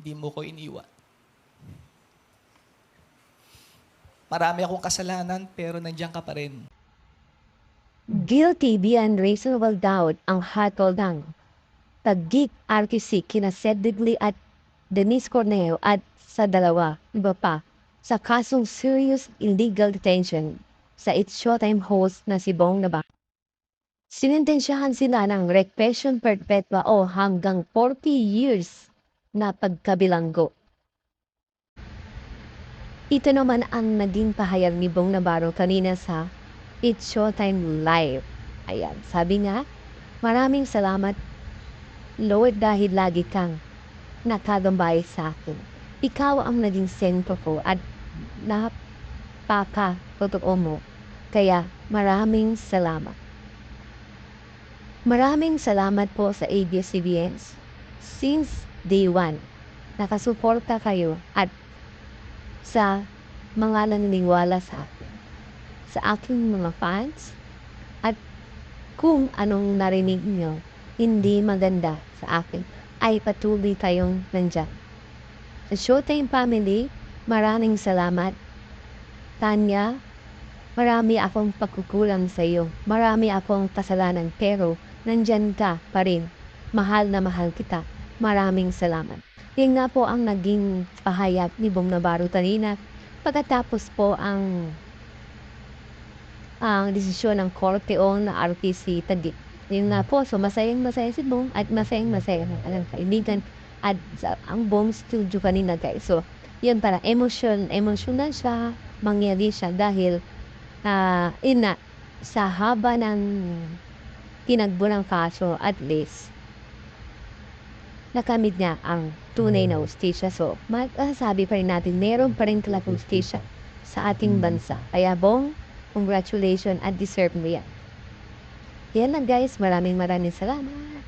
hindi mo ko iniwan. Marami akong kasalanan pero nandiyan ka pa rin. Guilty beyond reasonable doubt ang hatol ng Taguig RTC kina Sed Digli at Denise Corneo at sa dalawa, iba pa, sa kasong serious illegal detention sa It's Showtime host na si Bong Naba. Sinintensyahan sila ng reclusion perpetua o hanggang 40 years na pagkabilanggo. Ito naman ang naging pahayag ni Bong Navarro kanina sa It's Showtime Live. Ayan, sabi nga, maraming salamat Lord dahil lagi kang nakagambay sa akin. Ikaw ang naging sentro ko at napaka-totoo mo. Kaya maraming salamat. Maraming salamat po sa ABS-CBN. Since day 1, nakasuporta kayo at sa mga naniniwala sa akin, sa aking mga fans, at kung anong narinig nyo hindi maganda sa akin, ay patuloy kayong nandyan. Sa Showtime family, maraming salamat. Tanya, marami akong pagkukulang sa iyo. Marami akong kasalanan pero nandyan ka pa rin. Mahal na mahal kita. Maraming salamat. Yan nga po ang naging pahayag ni Bong Navarro kanina pagkatapos po ang desisyon ng Korte o na RTC Taguig. Yun nga po, so masayang-masaya si Bong at masayang-masaya ng kaibigan at ang Bong Studio kanina guys. So, yun para emotional siya, mangyari siya dahil sa haba ng tinagbo ng kaso at least nakamit niya ang tunay na hustisya. So, masasabi pa rin natin, meron pa rin talagang hustisya sa ating bansa. Kaya Bong, congratulations at deserve mo yan. Yan lang guys, maraming salamat.